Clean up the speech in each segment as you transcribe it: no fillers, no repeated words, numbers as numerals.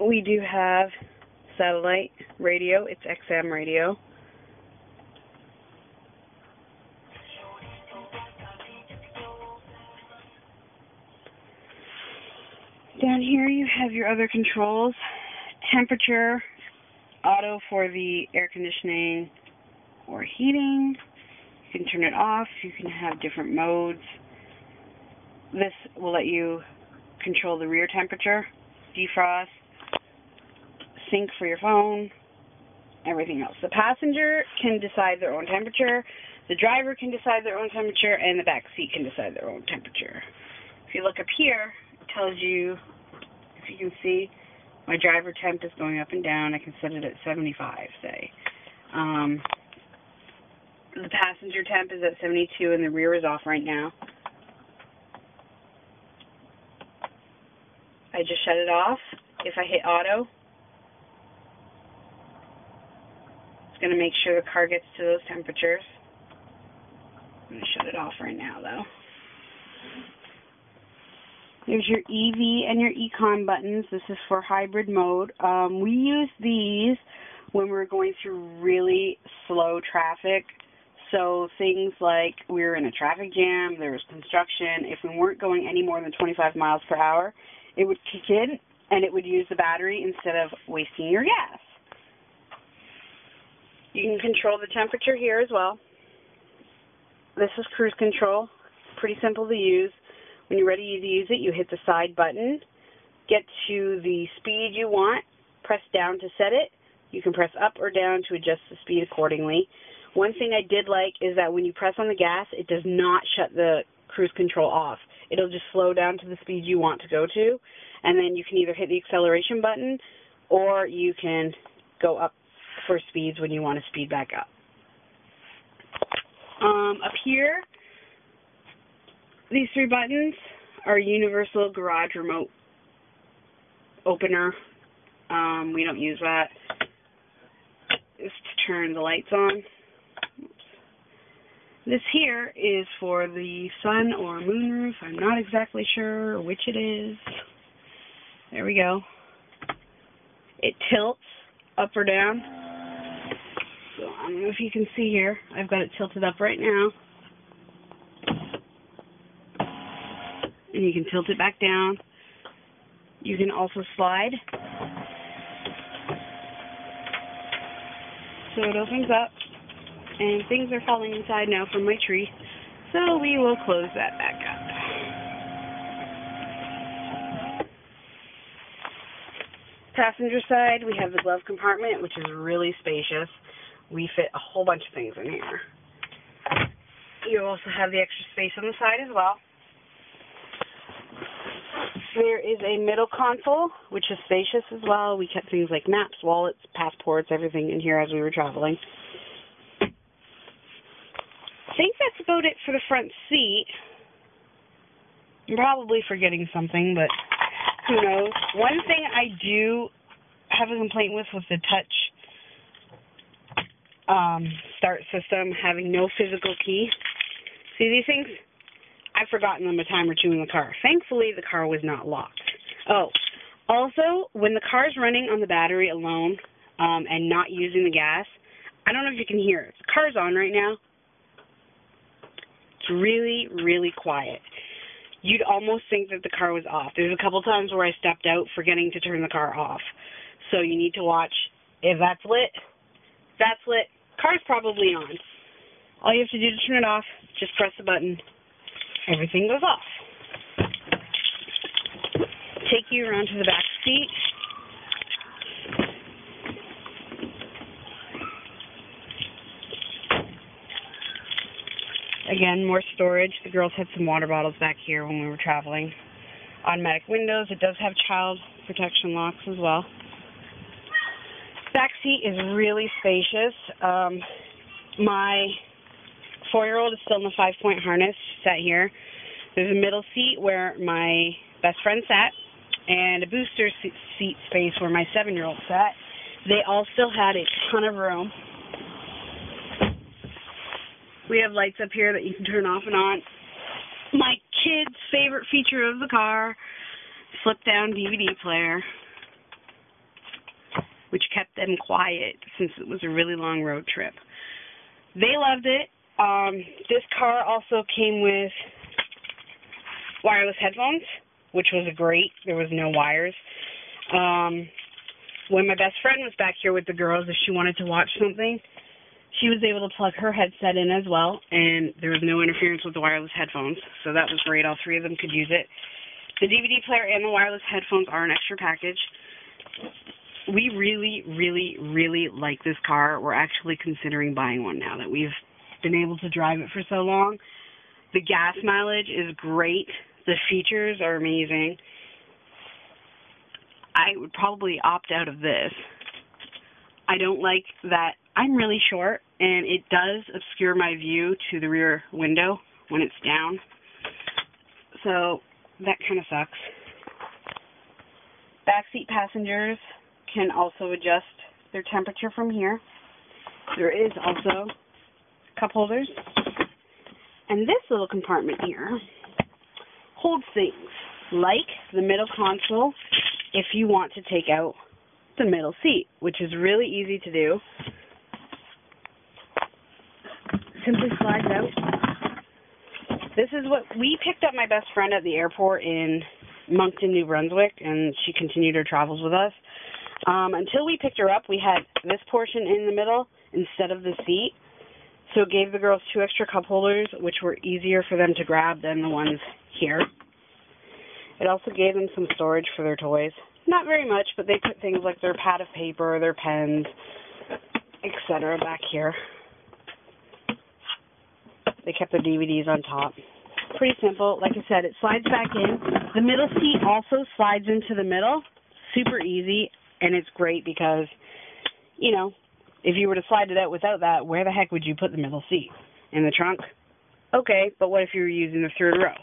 We do have satellite radio. It's XM radio. Down here you have your other controls. Temperature, auto for the air conditioning or heating. You can turn it off. You can have different modes. This will let you control the rear temperature, defrost, sync for your phone, everything else. The passenger can decide their own temperature, the driver can decide their own temperature, and the back seat can decide their own temperature. If you look up here, it tells you, if you can see, my driver temp is going up and down. I can set it at 75, say. The passenger temp is at 72, and the rear is off right now. I just shut it off. If I hit auto, it's going to make sure the car gets to those temperatures. I'm going to shut it off right now, though. There's your EV and your Econ buttons. This is for hybrid mode. We use these when we're going through really slow traffic. So things like we were in a traffic jam, there was construction. If we weren't going any more than 25 miles per hour, it would kick in and it would use the battery instead of wasting your gas. You can control the temperature here as well. This is cruise control. Pretty simple to use. When you're ready to use it, you hit the side button, get to the speed you want, press down to set it. You can press up or down to adjust the speed accordingly. One thing I did like is that when you press on the gas, it does not shut the cruise control off. It'll just slow down to the speed you want to go to, and then you can either hit the acceleration button or you can go up for speeds when you want to speed back up. Up here, these three buttons are universal garage remote opener. We don't use that. It's to turn the lights on. Oops. This here is for the sun or moon roof. I'm not exactly sure which it is. There we go. It tilts up or down. So I don't know if you can see here. I've got it tilted up right now. And you can tilt it back down. You can also slide. So it opens up. And things are falling inside now from my tree. So we will close that back up. Passenger side, we have the glove compartment, which is really spacious. We fit a whole bunch of things in here. You also have the extra space on the side as well. There is a middle console, which is spacious as well. We kept things like maps, wallets, passports, everything in here as we were traveling. I think that's about it for the front seat. I'm probably forgetting something, but who knows. One thing I do have a complaint with the touch start system having no physical key. See these things? I've forgotten them a time or two in the car. Thankfully, the car was not locked. Oh, also, when the car's running on the battery alone and not using the gas, I don't know if you can hear it. The car's on right now. It's really, really quiet. You'd almost think that the car was off. There's a couple times where I stepped out forgetting to turn the car off. So you need to watch if that's lit. That's lit. Car's probably on. All you have to do to turn it off, just press the button. Everything goes off. Take you around to the back seat. Again, more storage. The girls had some water bottles back here when we were traveling. Automatic windows. It does have child protection locks as well. Back seat is really spacious. My 4-year-old is still in the 5-point harness. She sat here. There's a middle seat where my best friend sat, and a booster seat space where my 7-year-old sat. They all still had a ton of room. We have lights up here that you can turn off and on. My kid's favorite feature of the car, flip-down DVD player. which kept them quiet since it was a really long road trip. They loved it. This car also came with wireless headphones, which was great. There was no wires. When my best friend was back here with the girls, if she wanted to watch something, she was able to plug her headset in as well, and there was no interference with the wireless headphones, so that was great. All three of them could use it. The DVD player and the wireless headphones are an extra package. We really, really, really like this car. We're actually considering buying one now that we've been able to drive it for so long. The gas mileage is great. The features are amazing. I would probably opt out of this. I don't like that I'm really short, and it does obscure my view to the rear window when it's down. So that kind of sucks. Backseat passengers can also adjust their temperature from here. There is also cup holders. And this little compartment here holds things like the middle console if you want to take out the middle seat, which is really easy to do. Simply slides out. This is what we picked up my best friend at the airport in Moncton, New Brunswick, and she continued her travels with us. Until we picked her up, we had this portion in the middle instead of the seat. So it gave the girls 2 extra cup holders, which were easier for them to grab than the ones here. It also gave them some storage for their toys. Not very much, but they put things like their pad of paper, their pens, etc. back here. They kept their DVDs on top. Pretty simple. Like I said, it slides back in. The middle seat also slides into the middle. Super easy, and it's great because, you know, if you were to slide it out without that, where the heck would you put the middle seat? In the trunk? Okay, but what if you were using the third row?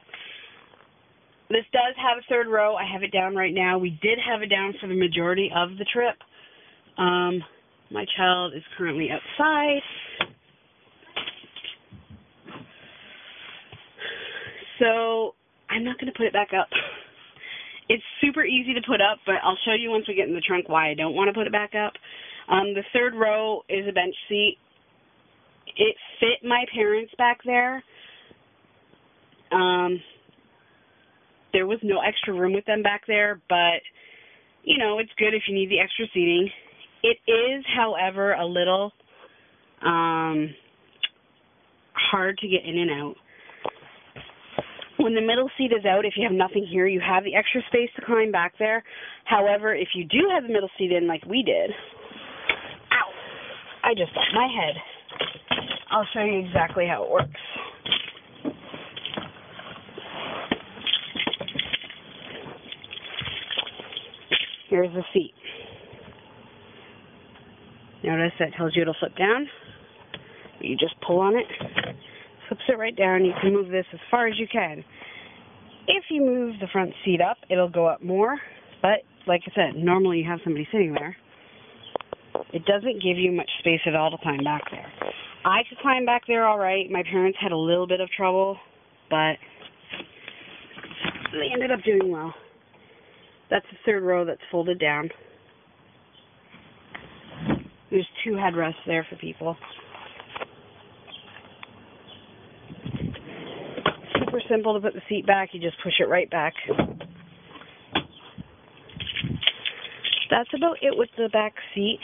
This does have a third row. I have it down right now. We did have it down for the majority of the trip. My child is currently outside. So I'm not going to put it back up. It's super easy to put up, but I'll show you once we get in the trunk why I don't want to put it back up. The third row is a bench seat. It fit my parents back there. There was no extra room with them back there, but, you know, it's good if you need the extra seating. It is, however, a little hard to get in and out. When the middle seat is out, if you have nothing here, you have the extra space to climb back there. However, if you do have the middle seat in like we did, ow, I just bumped my head. I'll show you exactly how it works. Here's the seat. Notice that tells you it'll flip down. You just pull on it, flips it right down. You can move this as far as you can. If you move the front seat up, it'll go up more. But, like I said, normally you have somebody sitting there. It doesn't give you much space at all to climb back there. I could climb back there all right. My parents had a little bit of trouble, but they ended up doing well. That's the third row that's folded down. There's 2 headrests there for people. Super simple to put the seat back. You just push it right back. That's about it with the back seat.